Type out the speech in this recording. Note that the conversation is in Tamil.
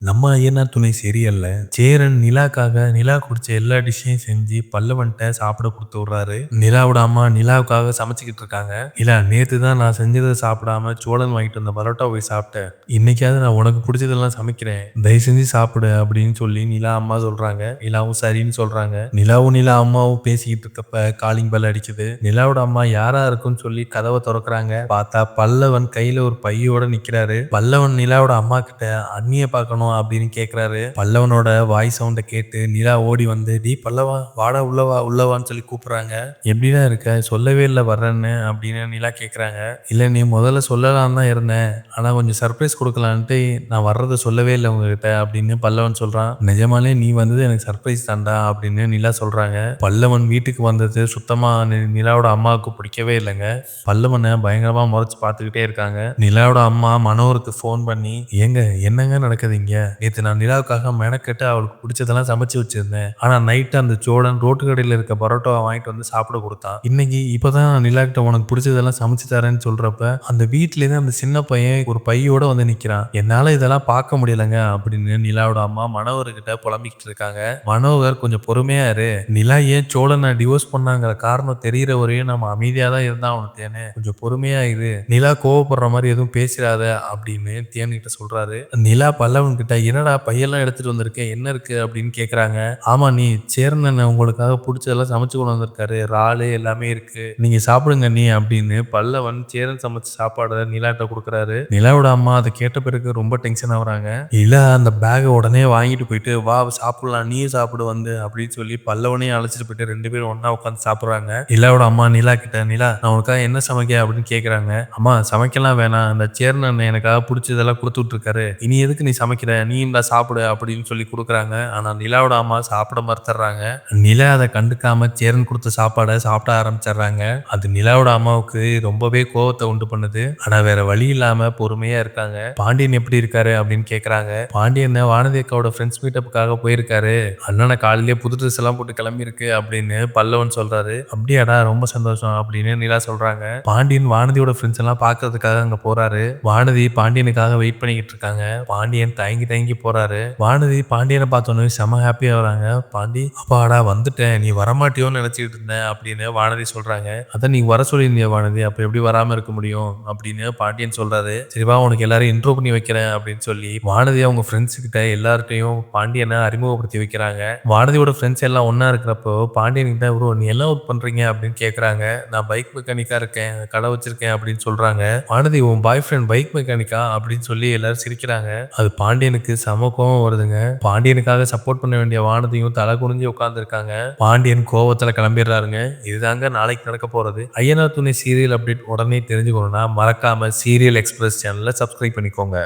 நம்ம ஐயனார் துணை சீரியல்ல சேரன் நிலாக்காக நிலா குடிச்ச எல்லா டிஷ்ஷையும் செஞ்சு பல்லவன்ட்ட சாப்பிட குடுத்து விடுறாரு. நிலாவோட அம்மா நிலாவுக்காக சமைச்சுக்கிட்டு இருக்காங்க. நிலா, நேத்து தான் நான் செஞ்சதை சாப்பிடாம சோழன் வாங்கிட்டு வந்த பரோட்டா போய் சாப்பிட்டேன். இன்னைக்காவது நான் உனக்கு பிடிச்சதெல்லாம் சமைக்கிறேன், தயவு செஞ்சு சாப்பிடு அப்படின்னு சொல்லி நிலா அம்மா சொல்றாங்க. நிலாவும் சரின்னு சொல்றாங்க. நிலாவும் நிலா அம்மாவும் பேசிக்கிட்டு இருக்கப்ப காலிங் பெல் அடிக்குது. நிலாவோட அம்மா யாரா இருக்குன்னு சொல்லி கதவை திறக்கிறாங்க. பார்த்தா பல்லவன் கையில ஒரு பையோட நிக்கிறாரு. பல்லவன் நிலாவோட அம்மா கிட்ட அண்ணிய பார்க்கணும் அப்படின்னு கேக்குறாரு. பல்லவனோட வாய் சவுண்ட கேட்டு நிலா ஓடி வந்து, டி பல்லவா, வாடா உள்ளவா உள்ளவான்னு சொல்லி கூப்பிடுறாங்க. எப்படிடா இருக்க, சொல்லவே இல்லை வர்றேன்னு அப்படின்னு நிலா கேக்குறாங்க. இல்ல, நீ முதல்ல சொல்லலாம் தான் இருந்தேன், ஆனா கொஞ்சம் சர்ப்ரைஸ் கொடுக்கலான்ட்டு நான் வர்றதை சொல்லவே இல்லை உங்ககிட்ட அப்படின்னு பல்லவன் சொல்றான். நிஜமாலே நீ வந்தது எனக்கு சர்ப்ரைஸ் தாண்டா அப்படின்னு நிலா சொல்றாங்க. பல்லவன் வீட்டுக்கு வந்தது சுத்தமா நிலாவோட அம்மாவுக்கு பிடிக்கவே இல்லைங்க. பல்லவனை பயங்கரமா முறைச்சு பார்த்துக்கிட்டே இருக்காங்க. நிலாவோட அம்மா மனோருக்கு ஃபோன் பண்ணி, ஏங்க என்னங்க நடக்குது இங்க, நேத்து நான் நிலாவுக்காக மெனக்கெட்டு அவளுக்கு பிடிச்சதெல்லாம் சமைச்சு வச்சிருந்தேன். ஆனா நைட்டு அந்த சோழன் ரோட்டு கடையில இருக்க பரோட்டாவை வாங்கிட்டு வந்து சாப்பிட கொடுத்தான். இன்னைக்கு இப்பதான் நிலா கிட்ட உனக்கு பிடிச்சதெல்லாம் சமைச்சு தரேன்னு சொல்றப்ப அந்த வீட்டுல இருந்து அந்த சின்ன பையன் ஒரு பையோட வந்து நிக்கிறான். என்னால இதெல்லாம் பார்க்க முடியலங்க அப்படின்னு நிலாவோட அம்மா மனோகர்கிட்ட புலம்பிக்கிட்டு இருக்காங்க. மனோகர், கொஞ்சம் பொறுமையா இரு, நிலா ஏன் சோழனை டிவோர்ஸ் பண்ணாங்கிற காரணம் தெரியற வரையும் நம்ம அமைதியா தான் இருந்தா அவனுக்கு தேனே, கொஞ்சம் பொறுமையா இரு, நிலா கோவப்படுற மாதிரி எதுவும் பேசிடாத அப்படின்னு தேன் கிட்ட சொல்றாரு. நிலா பல்லவன் கிட்ட, என்னடா பையெல்லாம் எடுத்துட்டு வந்திருக்கேன், என்ன இருக்கு அப்படின்னு கேக்குறாங்க. ஆமா, நீ சேர்ந்தன் உங்களுக்காக பிடிச்சதெல்லாம் சமைச்சு கொண்டு வந்திருக்காரு, இறாலு எல்லாமே இருக்கு, நீங்க சாப்பிடுங்க நீ அப்படின்னு பல்லவன் சேரன் சமைச்ச சாப்பாடை நிலாட்ட கொடுக்குறாரு. நிலாவோட அம்மா அதை கேட்ட பிறகு ரொம்ப டென்ஷன் ஆகுறாங்க. நிலா அந்த பேகை உடனே வாங்கிட்டு போயிட்டு, வா சாப்பிடலாம், நீயே சாப்பிடு வந்து அப்படின்னு சொல்லி பல்லவனையும் அழைச்சிட்டு போயிட்டு 2 பேரும் ஒன்னா உட்காந்து சாப்பிடுறாங்க. நிலாவோட அம்மா நிலா கிட்ட, நிலா நான் உனக்காக என்ன சமைக்க அப்படின்னு கேக்குறாங்க. அம்மா, சமைக்கலாம் வேணாம், அந்த சேர்னன் எனக்காக பிடிச்சதெல்லாம் கொடுத்து விட்டுருக்காரு, இனி எதுக்கு நீ சமைக்கிற, நீ இந்த சாப்பிடு அப்படின்னு சொல்லி கொடுக்குறாங்க. ஆனா நிலாவோட அம்மா சாப்பிட மறுத்துறாங்க. நிலா அதை கண்டுக்காம சேரன் கொடுத்த சாப்பாடை சாப்பிட ஆரம்பிச்சிடுறாங்க. அது நிலாவோட அம்மாவுக்கு ரொம்பவே கோவத்தை உண்டு பண்ணுது. ஆனா வேற வழி இல்லாம பொறுமையா இருக்காங்க. பாண்டியன் எப்படி இருக்காரு அப்படின்னு கேக்குறாங்க. பாண்டியன் வானதி அக்காவோட ஃப்ரெண்ட்ஸ் மீட்டப்புக்காக போயிருக்காரு, அண்ணனை காலையிலேயே புது ட்ரெஸ் எல்லாம் போட்டு கிளம்பி இருக்கு அப்படின்னு பல்லவன் சொல்றாரு. அப்படியாடா, ரொம்ப சந்தோஷம் அப்படின்னு நிலா சொல்றாங்க. பாண்டியன் வானதியோட ஃப்ரெண்ட்ஸ் எல்லாம் பாக்குறதுக்காக அங்க போறாரு. வானதி பாண்டியனுக்காக வெயிட் பண்ணிக்கிட்டு இருக்காங்க. பாண்டியன் தயங்கி தயங்கி போறாரு. வானதி பாண்டியனை பார்த்தோன்னே செம ஹாப்பியா வராங்க. பாண்டி, அப்பாடா வந்துட்டேன், நீ வரமாட்டியோன்னு நினைச்சிட்டு இருந்தேன் அப்படின்னு வானதி சொல்றாங்க. அதான் நீ வர சொல்லியிருந்திய வானதி, அப்ப எப்படி வராம இருக்க முடியும் அப்படின்னு பாண்டியன் சொல்றாரு. சரிவா, உனக்கு எல்லாரும் இன்ட்ரோ பண்ணி வைக்கிறேன் அப்படின்னு சொல்லி வானதி அவங்க ஃப்ரெண்ட்ஸ் கிட்ட எல்லார்ட்டையும் பாண்டியனை அறிமுகப்படுத்தி வைக்கிறாங்க. வானதியோட ஃப்ரெண்ட்ஸ் எல்லாம் ஒன்னா இருக்கிறப்போ பாண்டியன் கிட்ட, ப்ரோ நீ எல்லாம் ஒர்க் பண்றீங்க அப்படின்னு கேக்குறாங்க. நான் பைக் மெக்கானிக்கா இருக்கேன், கடை வச்சிருக்கேன் அப்படின்னு சொல்றாங்க. வானதி, உன் பாய் ஃப்ரெண்ட் பைக் மெக்கானிக்கா அப்படின்னு சொல்லி எல்லாரும் சிரிக்கிறாங்க. அது பாண்டியனுக்கு செம கோவம் வருதுங்க. பாண்டியனுக்காக சப்போர்ட் பண்ண வேண்டிய வானதியும் தலை குனிஞ்சு உட்கார்ந்து இருக்காங்க. பாண்டியன் கோவத்துல கிளம்பிடுறாருங்க. இதுதாங்க நாளைக்கு நடக்க போறது. ஐயனார் துணை சீரியல் அப்டேட் உடனே தெரிஞ்சுக்கணும்னா மறக்காம சீரியல் எக்ஸ்பிரஸ் சேனலை சப்ஸ்கிரைப் பண்ணிக்கோங்க.